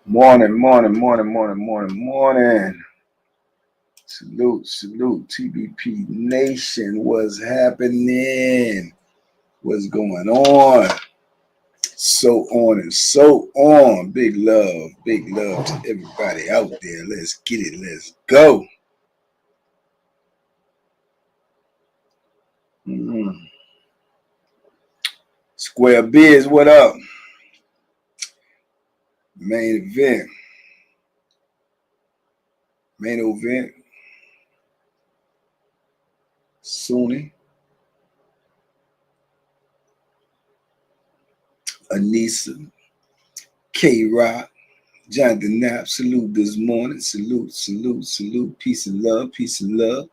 Morning. Salute, Tbp Nation. What's happening? What's going on? So on and so on. Big love to everybody out there. Let's get it. Let's go. Square Biz, what up? Main event. Soonie. Anissa. K-Rock. Jonathan Knapp. Salute this morning. Salute. Peace and love.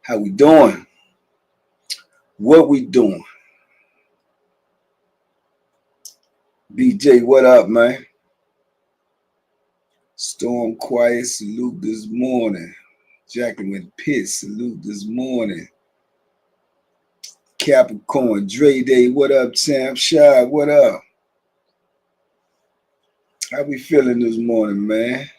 How we doing? What we doing? BJ, what up, man? Storm Quiet, salute this morning. Jacqueline Pitts, salute this morning. Capricorn, Dre Day, what up, Sam? Shy, what up? How we feeling this morning, man?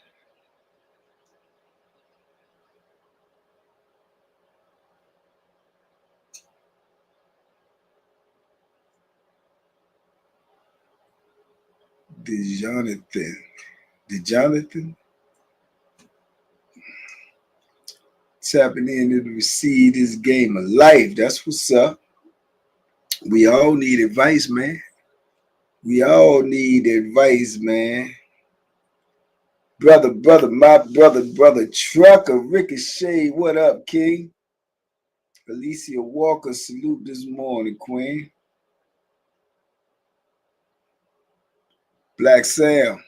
DeJonathan? Tapping in to receive this game of life. That's what's up. We all need advice, man. Brother Trucker, Ricochet, what up, King? Alicia Walker, salute this morning, Queen. Black Sam.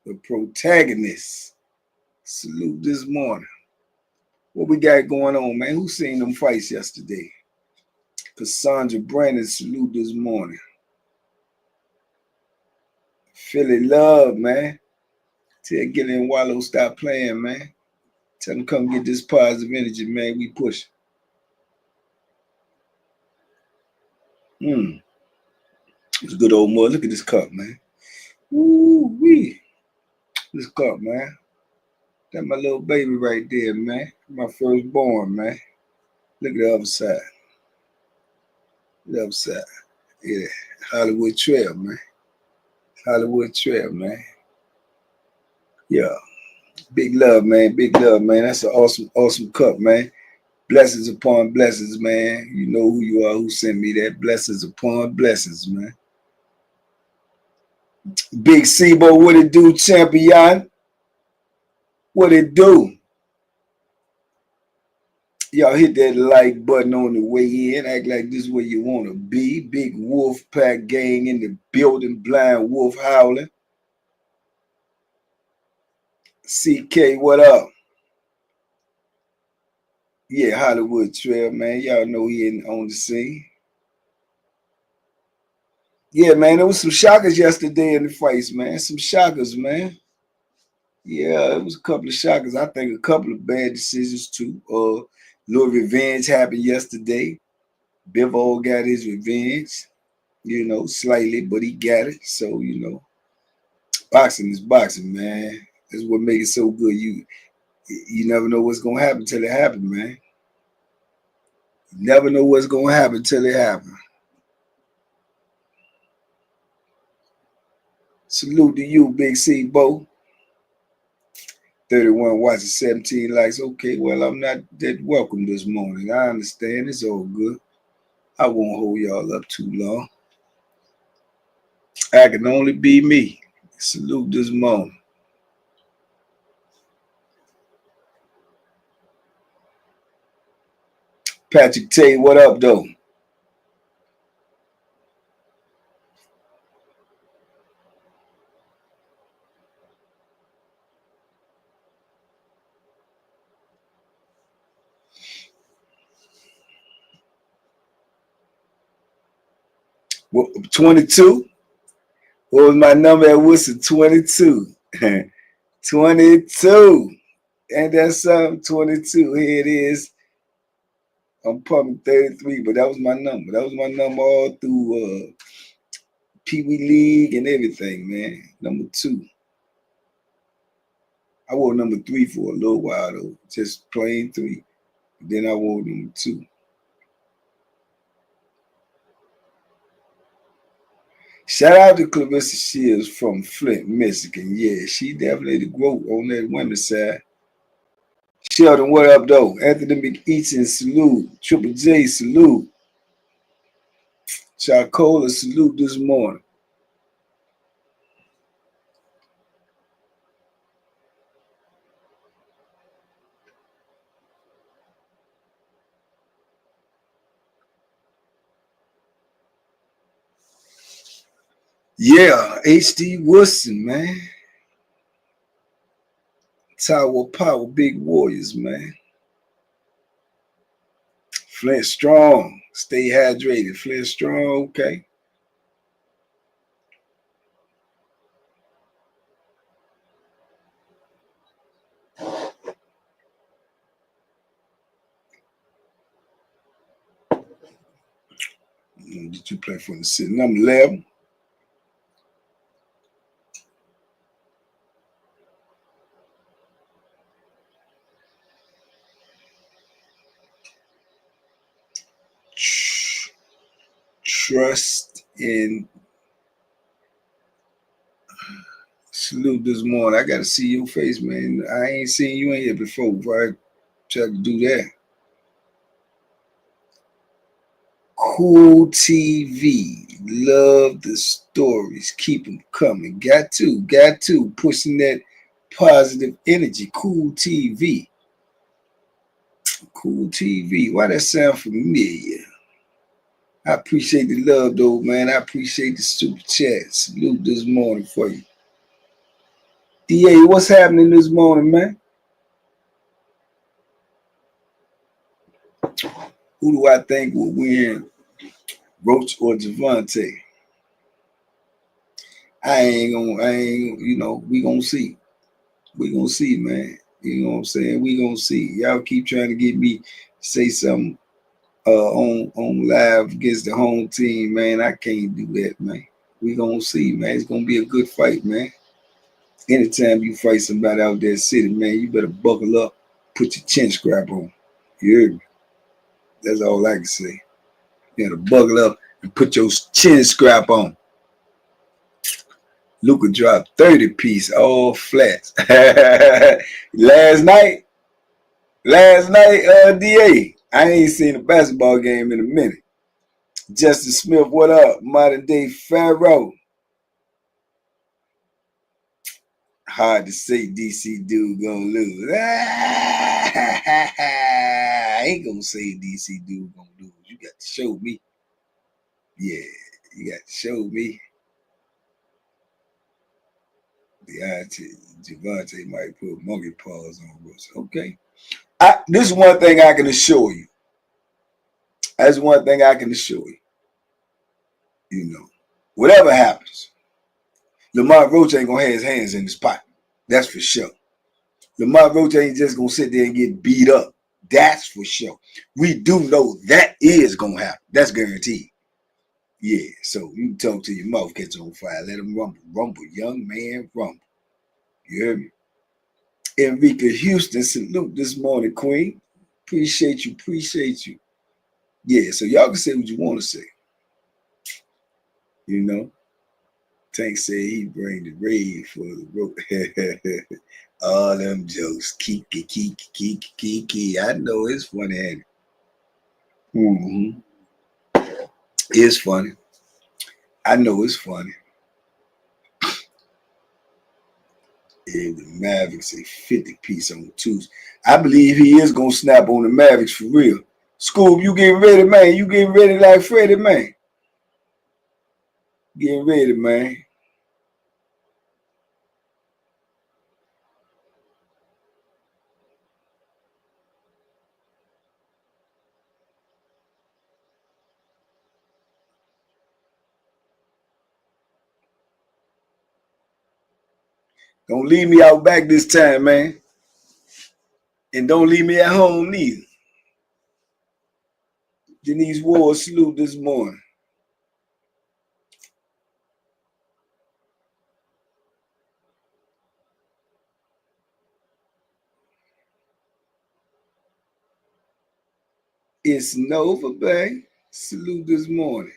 The protagonist. Salute this morning. What we got going on, man? Who seen them fights yesterday? Cassandra Brandon, salute this morning. Philly Love, man. Tell Gillian Wallow stop playing, man. Tell them come get this positive energy, man. We push. It's a good old mud. Look at this cup, man. Ooh-wee. This cup, man. That's my little baby right there, man. My firstborn, man. Look at the other side. Yeah. Hollywood Trail, man. Yeah. Big love, man. That's an awesome cup, man. Blessings upon blessings, man. You know who you are, who sent me that. Blessings upon blessings, man. Big Sebo, what it do, champion? What it do? Y'all hit that like button on the way in. Act like this is where you want to be. Big Wolf Pack gang in the building. Blind Wolf howling. CK, what up? Yeah, Hollywood Trail, man. Y'all know he ain't on the scene. Yeah, man, there was some shockers yesterday in the fights, man. Some shockers, man. Yeah, it was a couple of shockers. I think a couple of bad decisions, too. Little revenge happened yesterday. Bivol got his revenge, slightly, but he got it. So, boxing is boxing, man. That's what makes it so good. You never know what's going to happen till it happens, man. You never know what's going to happen till it happens. Salute to you, Big C, Bo. 31 watching, 17 likes. Okay, well, I'm not that welcome this morning. I understand. It's all good. I won't hold y'all up too long. I can only be me. Salute this morning. Patrick Tate, what up, though? Well, 22. What was my number at Worcester? 22. 22. And that's 22. Here it is. I'm pumping 33, but that was my number. That was my number all through Pee Wee League and everything, man. Number 2. I wore number 3 for a little while though, just plain 3. Then I wore number 2. Shout out to Clarissa Shields from Flint, Michigan. Yeah, she definitely the growth on that women's side. Sheldon, what up though? Anthony McEaton, salute. Triple J, salute. Charcola, salute this morning. Yeah, HD Woodson, man. Tower Power, big warriors, man. Flint strong. Stay hydrated. Flint strong, okay. Did you play for the city? Number 11. Trust in salute this morning. I gotta see your face, man. I ain't seen you in here before I try to do that. Cool TV. Love the stories. Keep them coming. Got to. Pushing that positive energy. Cool TV. Cool TV. Why that sound familiar? I appreciate the love, though, man. I appreciate the super chat. Salute this morning for you. DA, what's happening this morning, man? Who do I think will win, Roach or Javante? We gonna see. We gonna see, man. You know what I'm saying? We gonna see. Y'all keep trying to get me say something on live against the home team, man. I can't do that, man. We gonna see, man. It's gonna be a good fight, man. Anytime you fight somebody out there city, man, you better buckle up, put your chin strap on. You heard me? That's all I can say. You gotta buckle up and put your chin strap on. Luka dropped 30 piece, all flats. Last night, DA, I ain't seen a basketball game in a minute. Justin Smith, what up? Modern day Pharaoh. Hard to say DC dude gonna lose. I ain't gonna say DC dude gonna lose. You got to show me. Yeah, you got to show me. Javante might put monkey paws on Russ. Okay. This is one thing I can assure you. That's one thing I can assure you. You know, whatever happens, Lamar Roach ain't gonna have his hands in his pocket. That's for sure. Lamar Roach ain't just gonna sit there and get beat up. That's for sure. We do know that is gonna happen. That's guaranteed. Yeah, so you talk to your mouth gets on fire. Let him rumble. Rumble, young man, rumble. You hear me? Enrica Houston, salute this morning, Queen. Appreciate you. Yeah, so y'all can say what you want to say. You know? Tank said he bring the raid for the rope. All them jokes. Kiki. I know it's funny, ain't it? Mm-hmm. It's funny. I know it's funny. Yeah, the Mavericks a 50 piece on Tuesday. I believe he is gonna snap on the Mavericks for real. Scoob, you getting ready, man? You getting ready like Freddie, man? Getting ready, man. Don't leave me out back this time, man. And don't leave me at home neither. Denise Ward, salute this morning. It's Nova, babe. Salute this morning.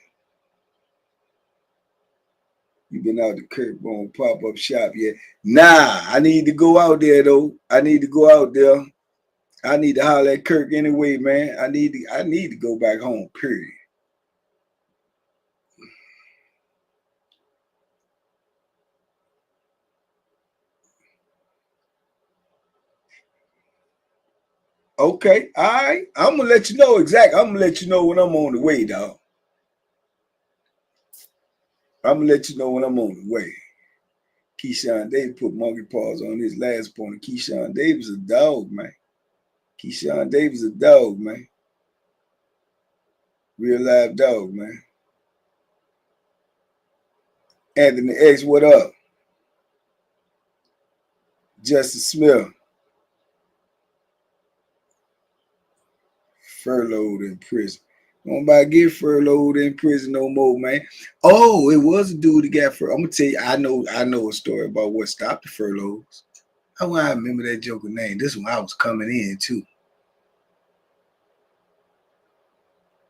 You been out to Kirkbone pop-up shop yet? Nah, I need to go out there though. I need to go out there. I need to holler at Kirk anyway, man. I need to go back home, period. Okay, all right. I'm gonna let you know exactly. I'm gonna let you know when I'm on the way, dog. I'm gonna let you know when I'm on the way. Keyshawn Davis put monkey paws on his last point. Keyshawn Davis a dog, man. Keyshawn Davis a dog, man. Real live dog, man. Anthony X, what up? Justice Smith. Furloughed in prison. Nobody get furloughed in prison no more, man. Oh, it was a dude that got furloughed. I'm gonna tell you, I know a story about what stopped the furloughs. How I remember that joker name. This one I was coming in too.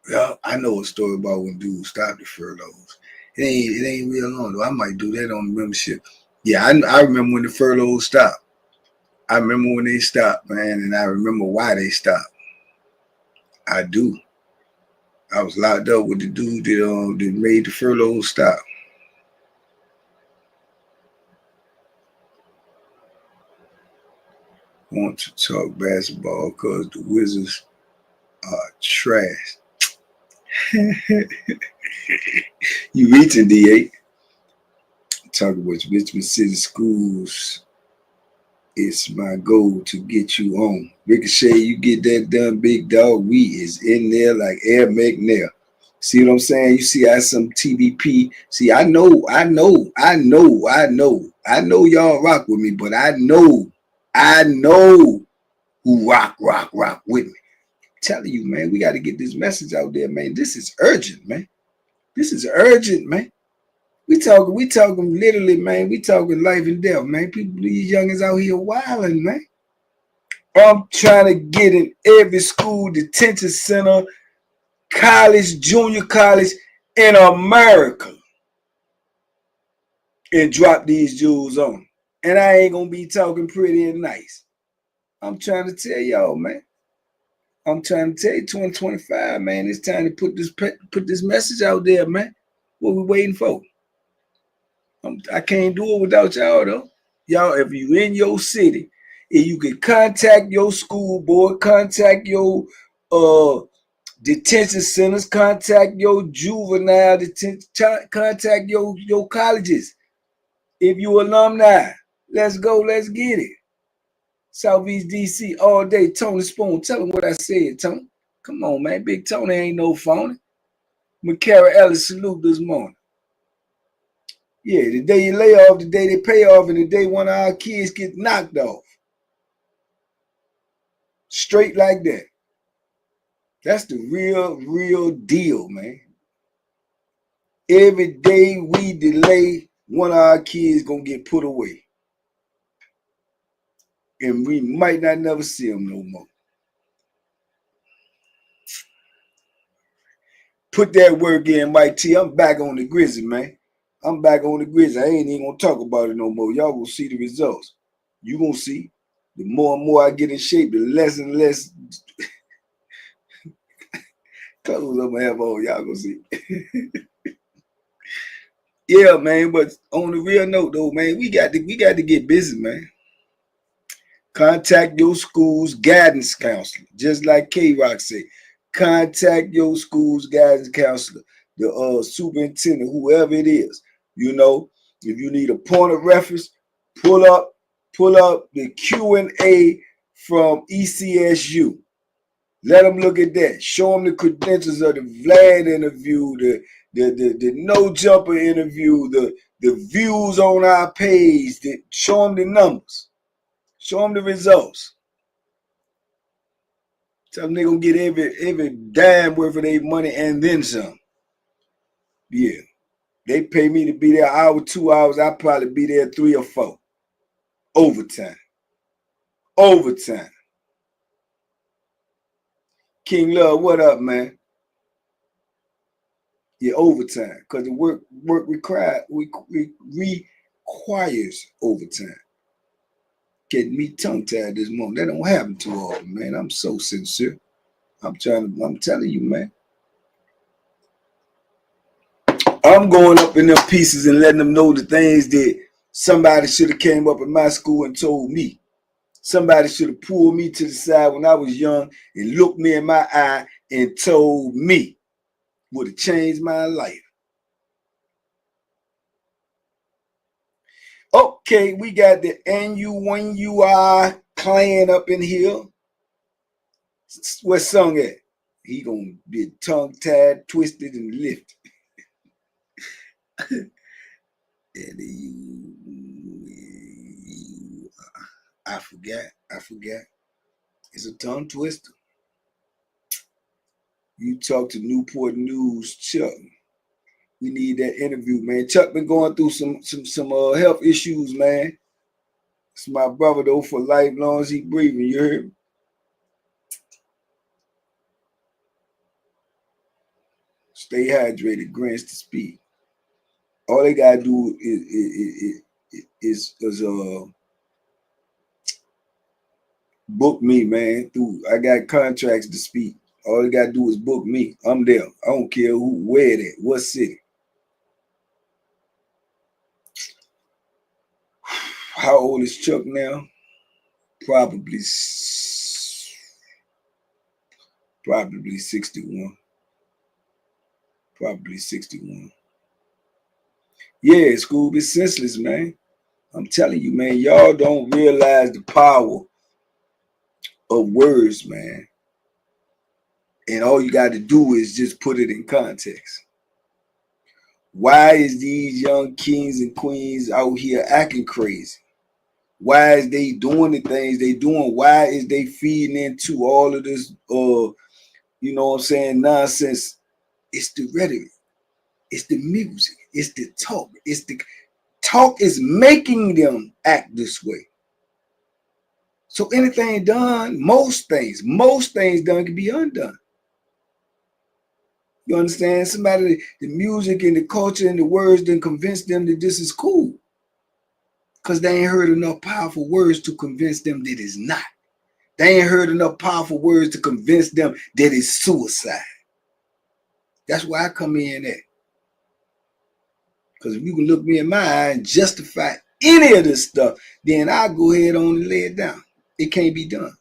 Yeah, I know a story about when dudes stopped the furloughs. It ain't real long though. I might do that on the membership. Yeah, I remember when the furloughs stopped. I remember when they stopped, man, and I remember why they stopped. I do. I was locked up with the dude that made the furlough stop. Want to talk basketball because the Wizards are trash. You reaching, D8. Talking about Richmond City Schools. It's my goal to get you on. Ricochet, you get that done, big dog. We is in there like Air McNair. See what I'm saying? You see how some TBP. See, I know y'all rock with me, but I know who rock with me. I'm telling you, man, we got to get this message out there, man. This is urgent, man. This is urgent, man. We talking literally, man. We talking life and death, man. People, these youngins out here wilding, man. I'm trying to get in every school, detention center, college, junior college in America and drop these jewels on. And I ain't gonna be talking pretty and nice. I'm trying to tell y'all, man. I'm trying to tell you, 2025, man. It's time to put this message out there, man. What we waiting for? I can't do it without y'all, though. Y'all, if you in your city, if you can contact your school board, contact your detention centers, contact your juvenile detention, contact your colleges. If you alumni, let's go, let's get it. Southeast DC all day. Tony Spoon, tell him what I said, Tony. Come on, man. Big Tony ain't no phony. McCara Ellis, salute this morning. Yeah, the day you lay off, the day they pay off, and the day one of our kids get knocked off. Straight like that. That's the real deal, man. Every day we delay, one of our kids gonna get put away. And we might not never see them no more. Put that work in, Mike T. I'm back on the Grizzly, man. I'm back on the Grizzly. I ain't even gonna talk about it no more. Y'all gonna see the results. You gonna see. The more and more I get in shape, the less and less clothes I'm gonna have on. Y'all gonna see. Yeah, man. But on the real note, though, man, we got to get busy, man. Contact your school's guidance counselor, just like K-Rock said. Contact your school's guidance counselor, the superintendent, whoever it is. You know, if you need a point of reference, pull up the Q&A from ECSU. Let them look at that. Show them the credentials of the Vlad interview, the no jumper interview, the views on our page, show them the numbers, show them the results. Tell them they're gonna get every dime worth of their money and then some. Yeah. They pay me to be there an hour, 2 hours, I'll probably be there 3 or 4. Overtime. Overtime. King Love, what up, man? Yeah, overtime. Because the work requires overtime. Getting me tongue-tied this morning. That don't happen too often, man. I'm so sincere. I'm telling you, man. I'm going up in them pieces and letting them know the things that somebody should have came up in my school and told me. Somebody should have pulled me to the side when I was young and looked me in my eye and told me. Would have changed my life. Okay, we got the NU1UI clan up in here. What song at? He gonna be tongue-tied, twisted, and lifted. I forgot. It's a tongue twister. You talk to Newport News, Chuck. We need that interview, man. Chuck been going through some health issues, man. It's my brother though for life, long as he breathing. You heard me? Stay hydrated, grants to speed. All they gotta do is book me, man. I got contracts to speak. All they gotta do is book me. I'm there. I don't care where it at, what city. How old is Chuck now? Probably 61. Probably 61. Yeah, Scooby, senseless, man. I'm telling you, man, y'all don't realize the power of words, man. And all you got to do is just put it in context. Why is these young kings and queens out here acting crazy? Why is they doing the things they doing? Why is they feeding into all of this, you know what I'm saying, nonsense? It's the rhetoric. It's the music. It's the talk. It's the talk is making them act this way. So anything done, most things done can be undone. You understand? Somebody, the music and the culture and the words done convince them that this is cool. Because they ain't heard enough powerful words to convince them that it's not. They ain't heard enough powerful words to convince them that it's suicide. That's why I come in at. Because if you can look me in my eye and justify any of this stuff, then I'll go ahead on and lay it down. It can't be done.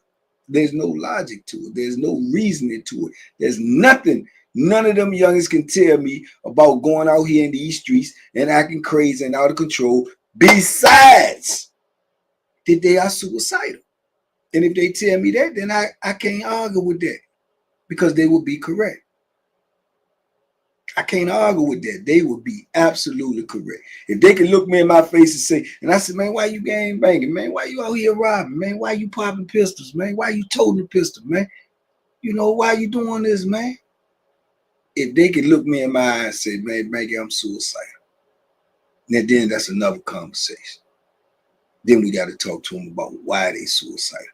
There's no logic to it. There's no reasoning to it. There's nothing. None of them youngins can tell me about going out here in these streets and acting crazy and out of control besides that they are suicidal. And if they tell me that, then I can't argue with that because they will be correct. I can't argue with that. They will be absolutely correct. If they can look me in my face and say, and I said, man, why you gang banging, man? Why you out here robbing, man? Why you popping pistols, man? Why you toting the pistol, man? You know, why you doing this, man? If they can look me in my eye and say, man, maybe I'm suicidal, then that's another conversation. Then we got to talk to them about why they suicidal.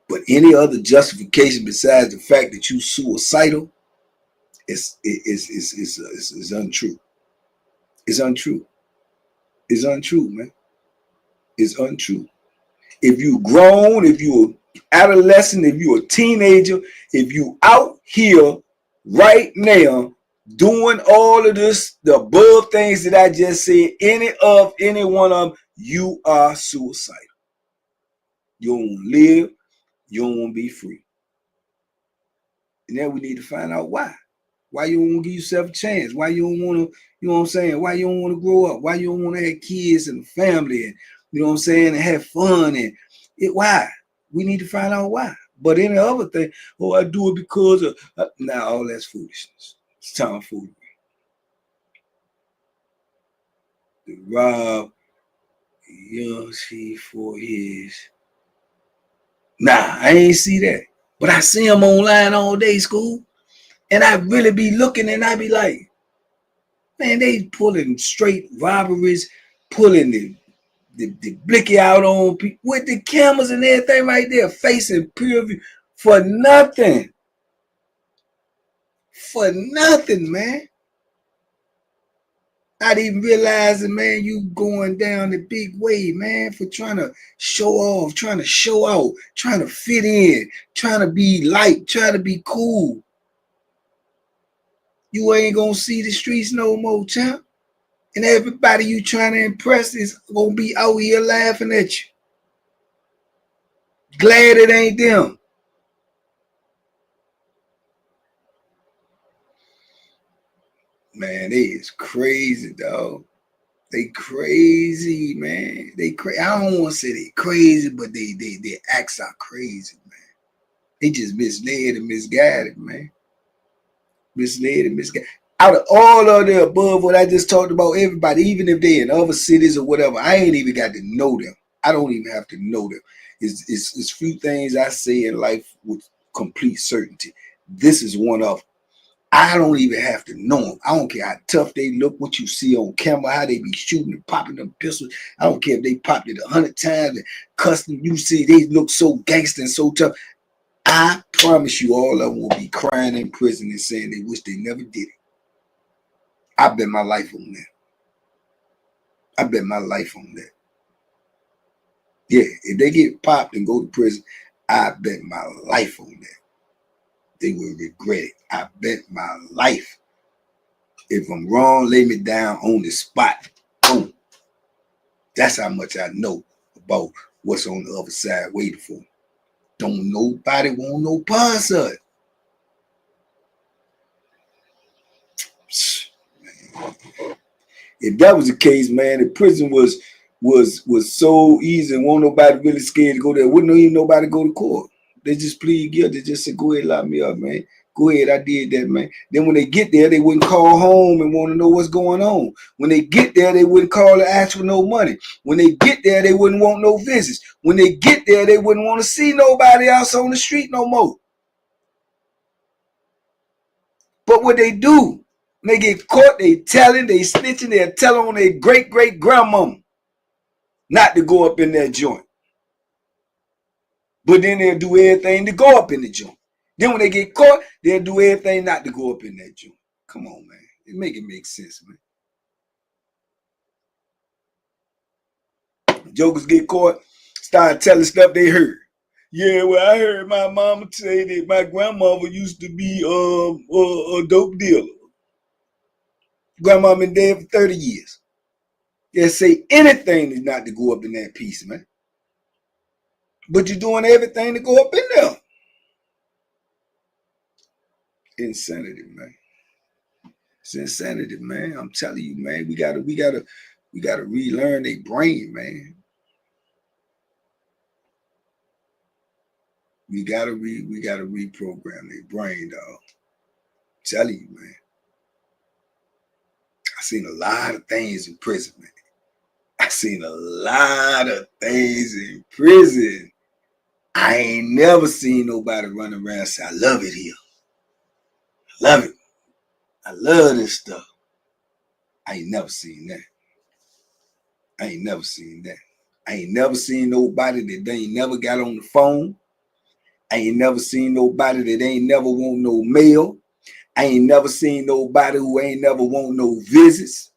But any other justification besides the fact that you suicidal is untrue. It's untrue. It's untrue, man. It's untrue. If you grown, if you adolescent, if you a teenager, if you out here right now doing all of this, the above things that I just said, any one of them, you are suicidal. You don't want to live. You don't want to be free. And then we need to find out why. Why you don't want to give yourself a chance? Why you don't want to, you know what I'm saying? Why you don't want to grow up? Why you don't want to have kids and a family and, you know what I'm saying, and have fun and why? We need to find out why. But any other thing, I do it because of, now all that's foolishness. It's tomfoolery. to rob young she for his. Nah, I ain't see that. But I see him online all day, school. And I really be looking and I be like, man, they pulling straight robberies, pulling the blicky out on people with the cameras and everything right there, facing peer view for nothing. For nothing, man. Not even realizing, man, you going down the big way, man, for trying to show off, trying to show out, trying to fit in, trying to be light, trying to be cool. You ain't gonna see the streets no more, champ. And everybody you trying to impress is gonna be out here laughing at you. Glad it ain't them. Man, they is crazy, dog. They crazy, man. They crazy. I don't want to say they crazy, but their acts are crazy, man. They just misled and misguided, man. Misled and misguided. Out of all of the above, what I just talked about, everybody, even if they in other cities or whatever, I ain't even got to know them. I don't even have to know them. It's few things I say in life with complete certainty. This is one of them. I don't even have to know them. I don't care how tough they look, what you see on camera, how they be shooting and popping them pistols. I don't care if they popped it 100 times and custom. You see, they look so gangster and so tough. I promise you, all of them will be crying in prison and saying they wish they never did it. I bet my life on that. I bet my life on that. Yeah, if they get popped and go to prison, I bet my life on that. They will regret it. I bet my life. If I'm wrong, lay me down on the spot. Boom. That's how much I know about what's on the other side waiting for me. Don't nobody want no parts of it. Man. If that was the case, man, the prison was so easy and won't nobody really scared to go there. Wouldn't even nobody go to court. They just plead guilty, just say, go ahead, lock me up, man. Go ahead, I did that, man. Then when they get there, they wouldn't call home and want to know what's going on. When they get there, they wouldn't call to ask for no money. When they get there, they wouldn't want no visits. When they get there, they wouldn't want to see nobody else on the street no more. But what they do, when they get caught, they telling, they snitching, they're telling on their great-great-grandmama not to go up in that joint. But then they'll do everything to go up in the joint. Then when they get caught, they'll do everything not to go up in that joint. Come on, man. It make sense, man. Jokers get caught, start telling stuff they heard. Yeah, well, I heard my mama say that my grandmother used to be a dope dealer. Grandma been dead for 30 years. They'll say anything is not to go up in that piece, man. But you're doing everything to go up in there. Insanity, man. It's insanity, man. I'm telling you, man. We gotta relearn their brain, man. We gotta reprogram their brain, dog. I'm telling you, man. I seen a lot of things in prison, man. I seen a lot of things in prison. I ain't never seen nobody run around and say, I love it here. I love it. I love this stuff. I ain't never seen that. I ain't never seen that. I ain't never seen nobody that they ain't never got on the phone. I ain't never seen nobody that ain't never want no mail. I ain't never seen nobody who ain't never want no visits.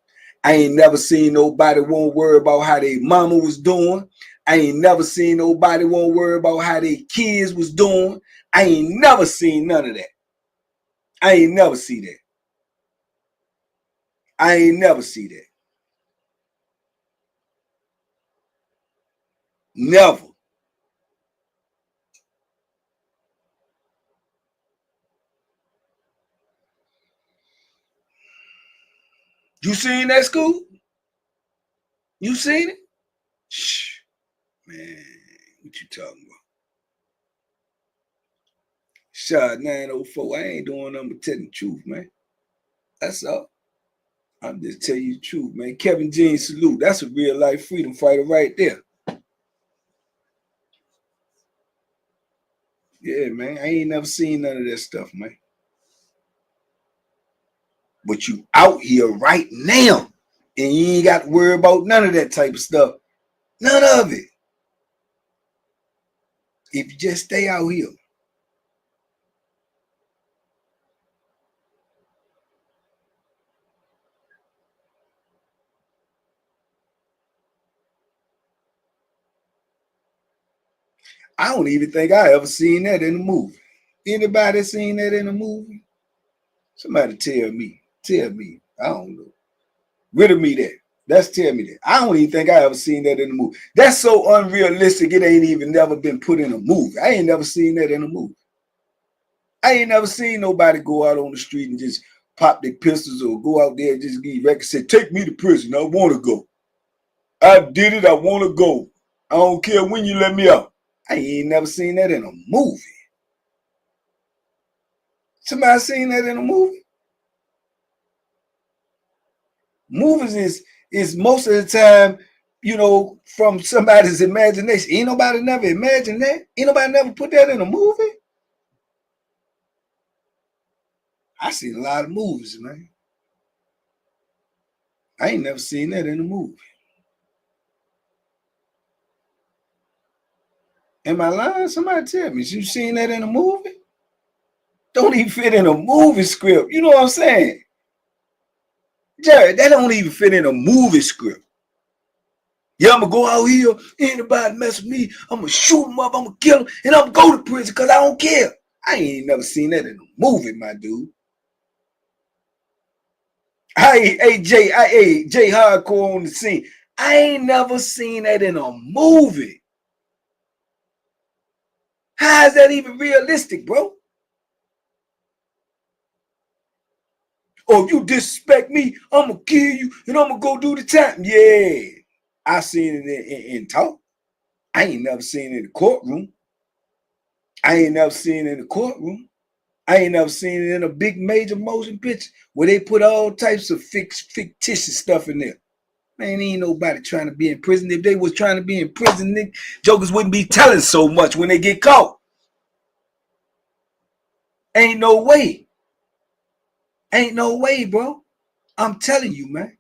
I ain't never seen nobody won't worry about how their mama was doing. I ain't never seen nobody won't worry about how their kids was doing. I ain't never seen none of that. I ain't never see that. I ain't never see that. Never. You seen that, school? You seen it? Shh. Man, what you talking about? Shot 904. I ain't doing nothing but telling the truth, man. That's all. I'm just telling you the truth, man. Kevin Jean salute. That's a real life freedom fighter right there. Yeah, man. I ain't never seen none of that stuff, man. But you out here right now, and you ain't got to worry about none of that type of stuff. None of it. If you just stay out here. I don't even think I ever seen that in a movie. Anybody seen that in a movie? Somebody tell me. Tell me. I don't know. Riddle me that. That's tell me that. I don't even think I ever seen that in a movie. That's so unrealistic. It ain't even never been put in a movie. I ain't never seen that in a movie. I ain't never seen nobody go out on the street and just pop their pistols or go out there and just get records and say, take me to prison. I want to go. I did it. I want to go. I don't care when you let me out. I ain't never seen that in a movie. Somebody seen that in a movie? Movies is most of the time, you know, from somebody's imagination. Ain't nobody never imagined that. Ain't nobody never put that in a movie. I seen a lot of movies, man. I ain't never seen that in a movie. Am I lying? Somebody tell me. You seen that in a movie? Don't even fit in a movie script. You know what I'm saying? Jared, that don't even fit in a movie script. Yeah, I'm going to go out here. Anybody mess with me, I'm going to shoot them up. I'm going to kill them. And I'm going to go to prison because I don't care. I ain't never seen that in a movie, my dude. Hey, Jay Hardcore on the scene. I ain't never seen that in a movie. How is that even realistic, bro? Or if you disrespect me, I'm going to kill you and I'm going to go do the time. Yeah. I seen it in talk. I ain't never seen it in the courtroom. I ain't never seen it in the courtroom. I ain't never seen it in a big major motion picture where they put all types of fictitious stuff in there. Man, ain't nobody trying to be in prison. If they was trying to be in prison, jokers wouldn't be telling so much when they get caught. Ain't no way. Ain't no way, bro. I'm telling you, man.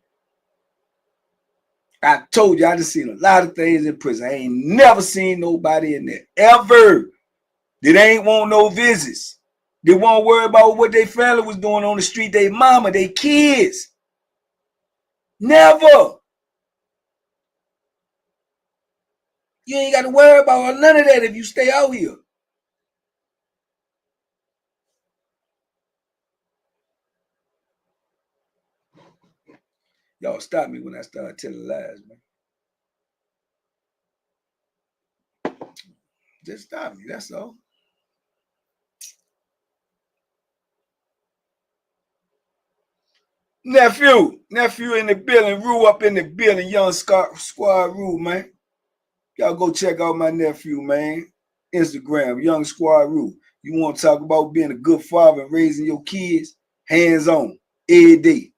I told you I just seen a lot of things in prison. I ain't never seen nobody in there ever that ain't want no visits. They won't worry about what their family was doing on the street, their mama, their kids. Never. You ain't got to worry about none of that if you stay out here. Y'all stop me when I start telling lies, man. Just stop me, that's all. Nephew in the building, Rue up in the building, young squad Rue, man. Y'all go check out my nephew, man. Instagram, young squad Rue. You want to talk about being a good father and raising your kids? Hands on, every day.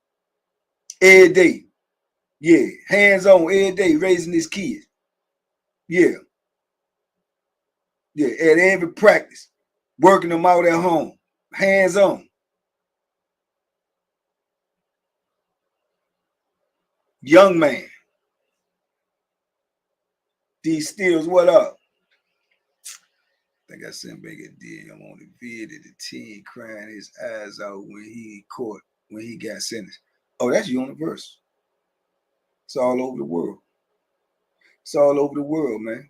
Every day. Yeah, hands on every day, raising his kids. Yeah. Yeah, at every practice, working them out at home. Hands on. Young man. These Steels, what up? I think I sent back a DM on the vid of the teen crying his eyes out when he caught, when he got sentenced. Oh, that's universal. It's all over the world. It's all over the world, man.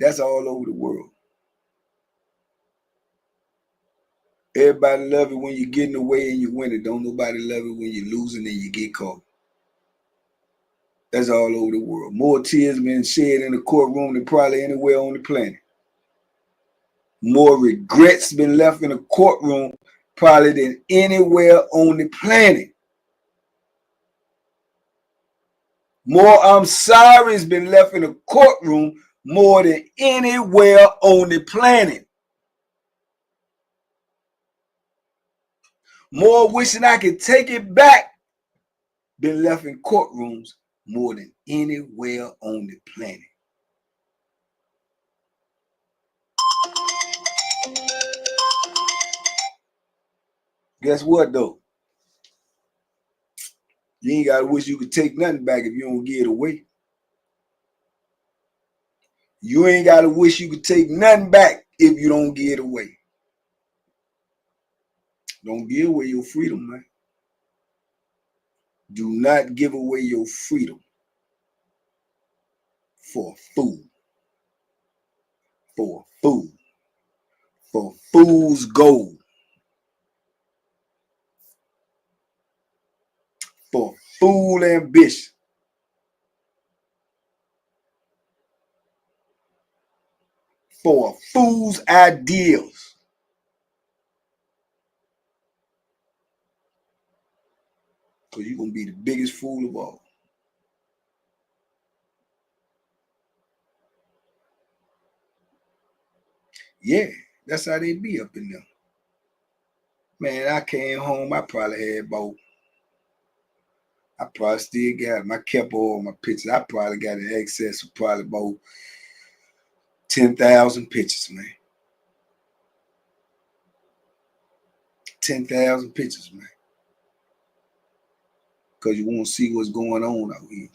That's all over the world. Everybody love it when you get in the way and you win it. Don't nobody love it when you're losing and you get caught. That's all over the world. More tears been shed in the courtroom than probably anywhere on the planet. More regrets been left in the courtroom probably than anywhere on the planet. More I'm sorry has been left in the courtroom more than anywhere on the planet. More wishing I could take it back than left in courtrooms more than anywhere on the planet. Guess what, though? You ain't got to wish you could take nothing back if you don't give it away. You ain't got to wish you could take nothing back if you don't give it away. Don't give away your freedom, man. Do not give away your freedom for a fool. For a fool. For fool's gold. For fool ambition. For a fool's ideals. Because you're going to be the biggest fool of all. Yeah, that's how they be up in there. Man, I came home, I probably had about, I probably still got them. I kept all my pictures. I probably got an excess of probably about 10,000 pictures, man. 10,000 pictures, man. Because you want to see what's going on out here.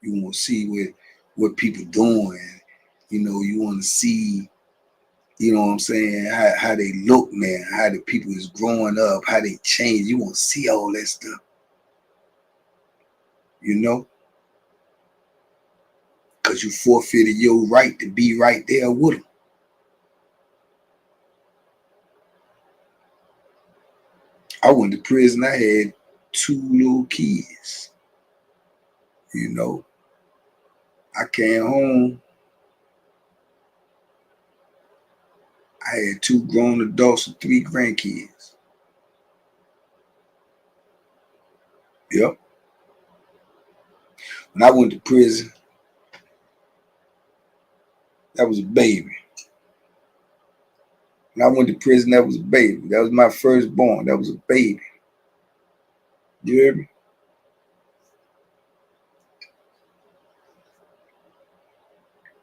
You want to see what people doing. You know, you want to see, you know what I'm saying, how they look now, how the people is growing up, how they change. You want to see all that stuff. You know? Because you forfeited your right to be right there with them. I went to prison. I had 2 little kids. You know? I came home. I had 2 grown adults and 3 grandkids. Yep. When I went to prison, that was a baby. When I went to prison, that was a baby. That was my firstborn. That was a baby. You hear me?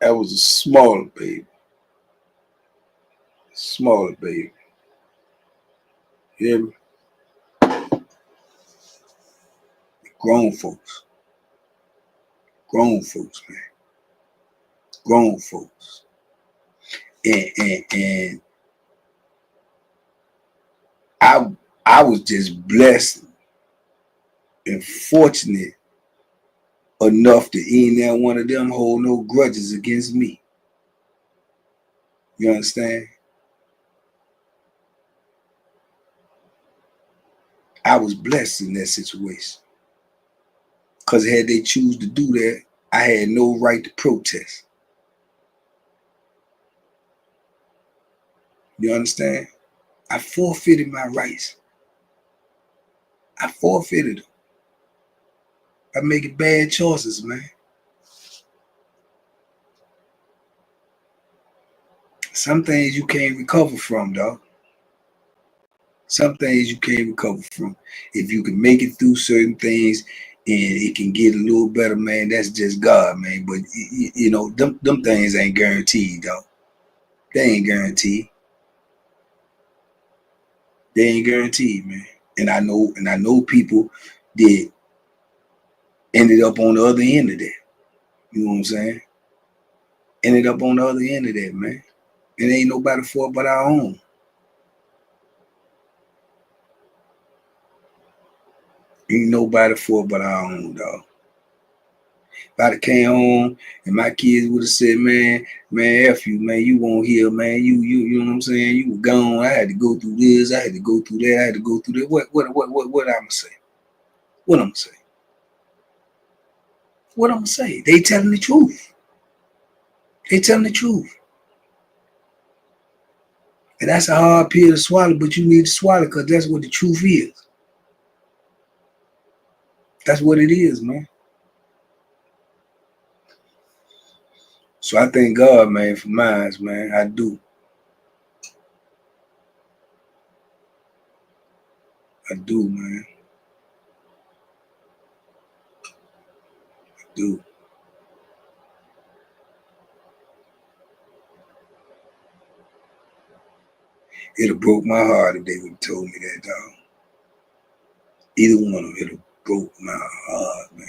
That was a smaller baby. Smaller baby. You hear me? Grown folks. Grown folks, man. Grown folks. And I was just blessed and fortunate enough to ain't that one of them hold no grudges against me. You understand? I was blessed in that situation. Because had they choose to do that, I had no right to protest. You understand? I forfeited my rights. I forfeited them by making bad choices, man. Some things you can't recover from, dog. Some things you can't recover from. If you can make it through certain things and it can get a little better, man, that's just God, man. But, you know, them things ain't guaranteed, dog. They ain't guaranteed. They ain't guaranteed, man. And I know people that ended up on the other end of that. You know what I'm saying? Ended up on the other end of that, man. It ain't nobody for it but our own. Ain't nobody for it but our own, dog. If I'd have came home and my kids would have said, man, F you, man, you won't hear, man. You know what I'm saying? You were gone. I had to go through this. I had to go through that. I had to go through that. What I'm gonna say? What I'm gonna say? What I'm gonna say? They telling the truth. They telling the truth. And that's a hard pill to swallow, but you need to swallow because that's what the truth is. That's what it is, man. So I thank God, man, for mine, man. I do. I do, man. I do. It'd have broke my heart if they would have told me that, dog. Either one of them, it'd have broke my heart, man.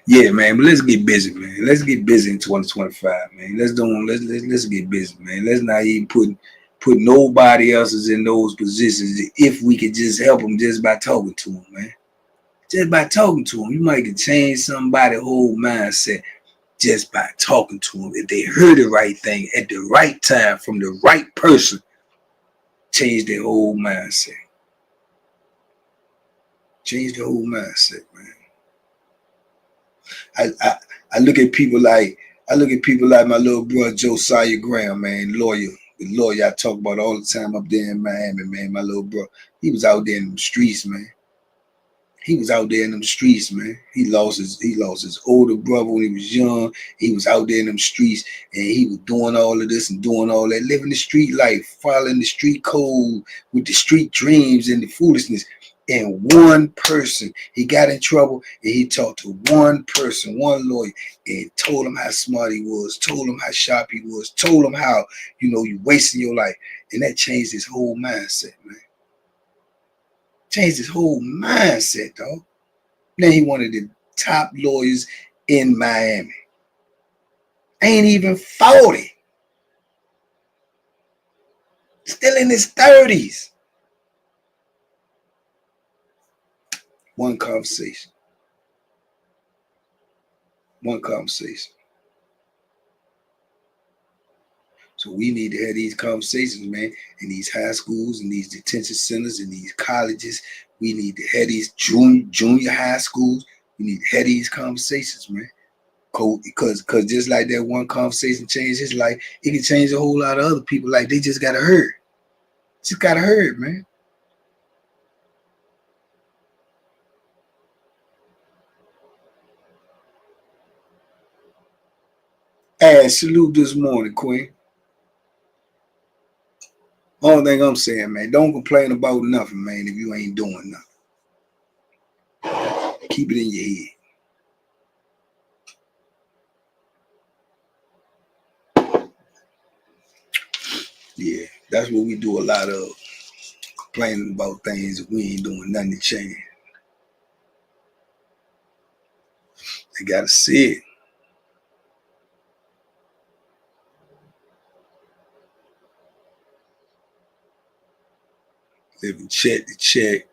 Yeah, man, but let's get busy, man. Let's get busy in 2025, man. Let's get busy, man. Let's not even put nobody else's in those positions if we could just help them just by talking to them, man. Just by talking to them, you might can change somebody's whole mindset just by talking to them. If they heard the right thing at the right time from the right person, change their whole mindset. Change the whole mindset, man. I look at people like my little brother Josiah Graham, man, the lawyer I talk about all the time up there in Miami, man. My little bro, he was out there in the streets, man. He was out there in them streets, man. He lost his older brother when he was young. He was out there in them streets, and he was doing all of this and doing all that, living the street life, following the street code with the street dreams and the foolishness. And one person, he got in trouble, and he talked to one person, one lawyer, and told him how smart he was, told him how sharp he was, told him how, you wasting your life. And that changed his whole mindset, man. Changed his whole mindset, dog. Now he one of the top lawyers in Miami. Ain't even 40. Still in his 30s. One conversation. One conversation. So we need to have these conversations, man, in these high schools, in these detention centers, in these colleges. We need to have these junior high schools. We need to have these conversations, man. Because just like that one conversation changed his life, it can change a whole lot of other people. Like they just gotta heard. Just gotta heard, man. Hey, salute this morning, Queen. Only thing I'm saying, man, don't complain about nothing, man, if you ain't doing nothing. Keep it in your head. Yeah, that's what we do a lot of. Complaining about things that we ain't doing nothing to change. They gotta see it. Living check to check.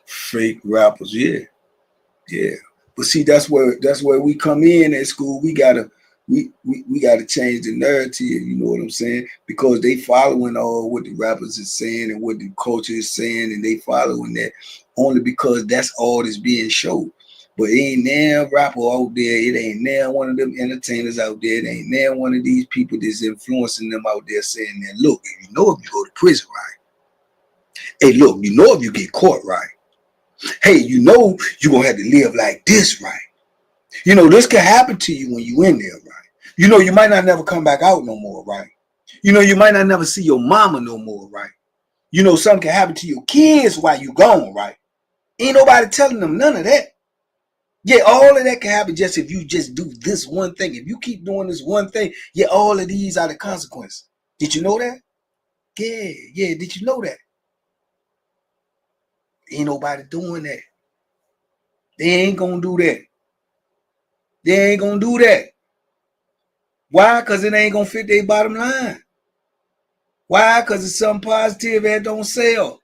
Fake rappers, yeah. But see, that's where we come in at school. We gotta change the narrative. You know what I'm saying? Because they following all what the rappers is saying and what the culture is saying, and they following that only because that's all that's being shown. But it ain't now rapper out there. It ain't now one of them entertainers out there. It ain't now one of these people that's influencing them out there saying that, look, if you go to prison, right? Hey, look, if you get caught, right? Hey, you're going to have to live like this, right? This can happen to you when you in there, right? You might not never come back out no more, right? You might not never see your mama no more, right? Something can happen to your kids while you gone, right? Ain't nobody telling them none of that. Yeah, all of that can happen just if you just do this one thing. If you keep doing this one thing, yeah, all of these are the consequences. Did you know that? Yeah, did you know that? Ain't nobody doing that. They ain't gonna do that. They ain't gonna do that. Why? Because it ain't gonna fit their bottom line. Why? Because it's something positive that don't sell.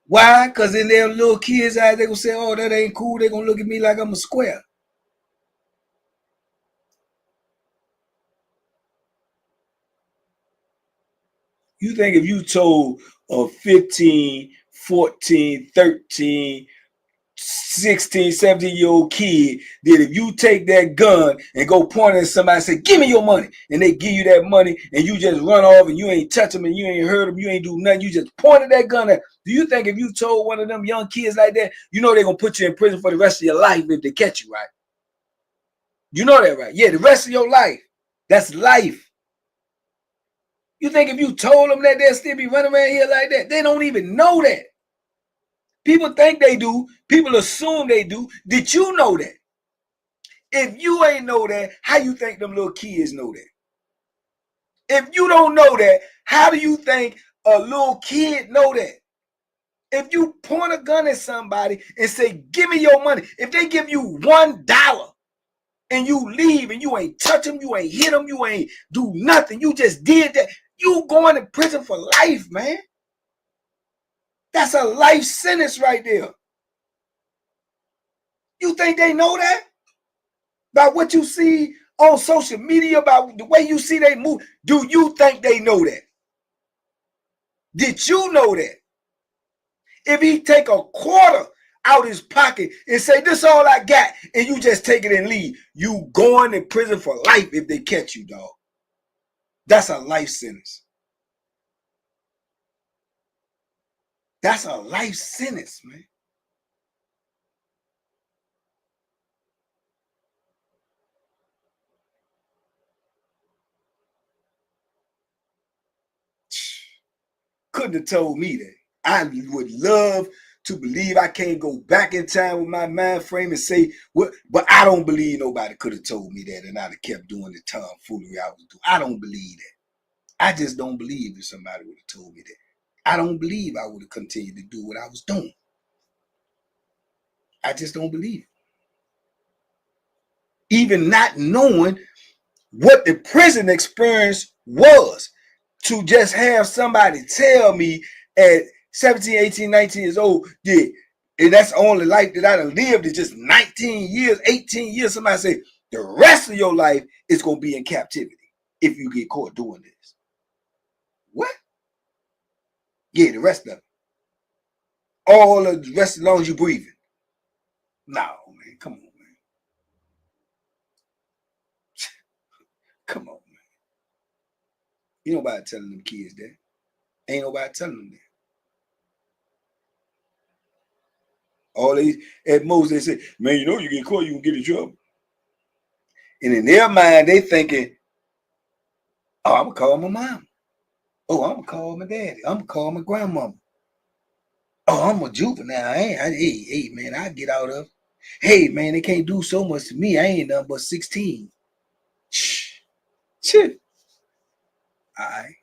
Why? Because in their little kids' eyes, they gonna say, oh, that ain't cool. They gonna look at me like I'm a square. You think if you told a 15, 14, 13, 16, 17-year-old kid that if you take that gun and go point at somebody and say, give me your money, and they give you that money and you just run off and you ain't touch them and you ain't hurt them, you ain't do nothing, you just pointed that gun at, do you think if you told one of them young kids like that, they're going to put you in prison for the rest of your life if they catch you, right? You know that, right? Yeah, the rest of your life. That's life. You think if you told them that, they'll still be running around here like that? They don't even know that. People think they do. People assume they do. Did you know that? If you ain't know that, how you think them little kids know that? If you don't know that, how do you think a little kid know that? If you point a gun at somebody and say, give me your money, if they give you $1 and you leave and you ain't touch them, you ain't hit them, you ain't do nothing, you just did that, you going to prison for life, man. That's a life sentence right there. You think they know that? About what you see on social media, about the way you see they move? Do you think they know that? Did you know that? If he take a quarter out his pocket and say, this all I got, and you just take it and leave, you going to prison for life if they catch you, dog. That's a life sentence. That's a life sentence, man. Couldn't have told me that. I would love to believe I can't go back in time with my mind frame and say what, but I don't believe nobody could have told me that and I'd have kept doing the tomfoolery I was doing. I don't believe that. I just don't believe if somebody would have told me that. I don't believe I would have continued to do what I was doing. I just don't believe it. Even not knowing what the prison experience was, to just have somebody tell me at 17, 18, 19 years old, yeah, and that's the only life that I done lived is just 19 years, 18 years. Somebody say, the rest of your life is going to be in captivity if you get caught doing this. What? Yeah, the rest of it. All of the rest as long as you're breathing. No, man. Come on, man. Come on, man. Ain't nobody telling them kids that. Ain't nobody telling them that. All these, at most, they say, man, you know, you get caught, you can get in trouble. And in their mind, they thinking, oh, I'm going to call my mom. Oh, I'm going to call my daddy. I'm going to call my grandmama. Oh, I'm a juvenile. Hey, man, I get out of. Hey, man, they can't do so much to me. I ain't nothing but 16. Shh. Shit. All right.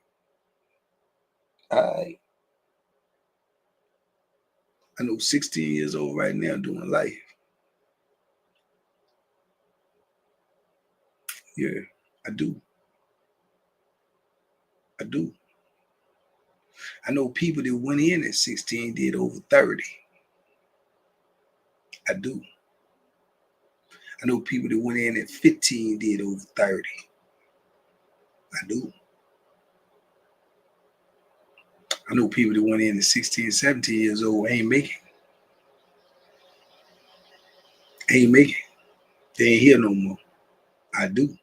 All right. I know 16 years old right now doing life. Yeah, I do. I do. I know people that went in at 16 did over 30. I do. I know people that went in at 15 did over 30. I do. I know people that went in at 16, 17 years old ain't making. Ain't making. They ain't here no more. I do.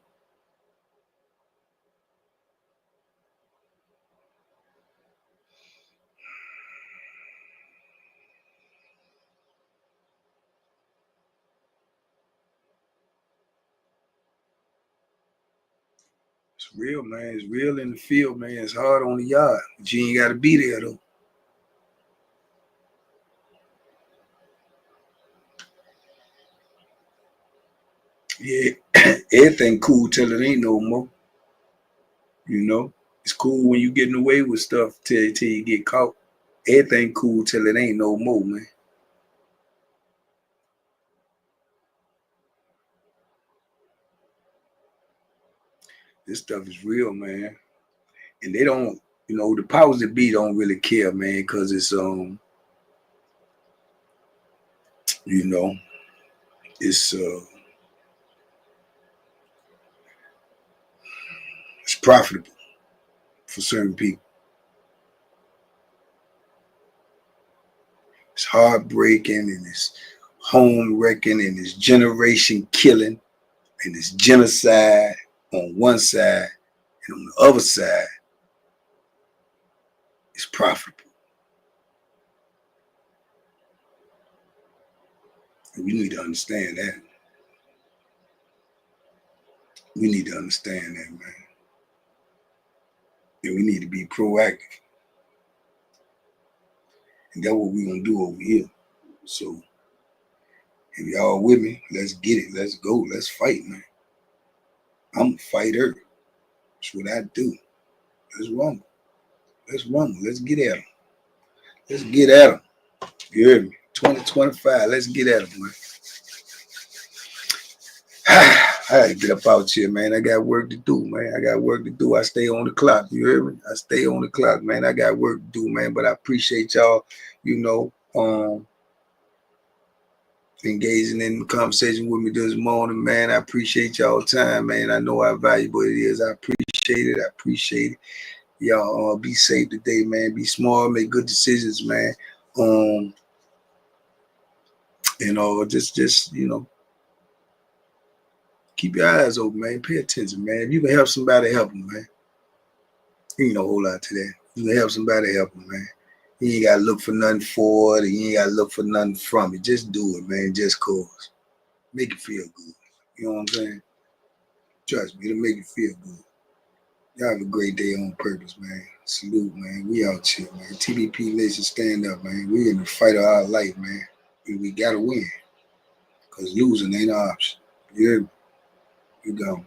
It's real, man. It's real in the field, man. It's hard on the yard. But you ain't got to be there, though. Yeah, everything cool till it ain't no more. You know, it's cool when you getting away with stuff till you get caught. Everything cool till it ain't no more, man. This stuff is real, man. And they don't, you know, the powers that be don't really care, man, because it's you know, it's it's profitable for certain people. It's heartbreaking and it's home wrecking and it's generation killing and it's genocide on one side, and on the other side, it's profitable. And we need to understand that. We need to understand that, man. And we need to be proactive. And that's what we're going to do over here. So, if y'all with me, let's get it. Let's go. Let's fight, man. I'm a fighter. That's what I do. Let's rumble. Let's rumble. Let's get at them. Let's get at them. You heard me? 2025. Let's get at them, man. I had to get up out here, man. I got work to do, man. I got work to do. I stay on the clock. You hear me? I stay on the clock, man. I got work to do, man. But I appreciate y'all, engaging in the conversation with me this morning, man. I appreciate y'all time, man. I know how valuable it is. I appreciate it. I appreciate it. Y'all be safe today, man. Be smart, make good decisions, man. Just keep your eyes open, man. Pay attention, man. If you can help somebody, help them, man. Ain't no whole lot to that. You can help somebody, help them, man. You ain't gotta look for nothing for it, or you ain't gotta look for nothing from it. Just do it, man. Just cause. Make it feel good. You know what I'm saying? Trust me, it'll make you feel good. Y'all have a great day on purpose, man. Salute, man. We out here, man. TBP Nation, stand up, man. We in the fight of our life, man. And we gotta win. Cause losing ain't an option. You hear me? You go.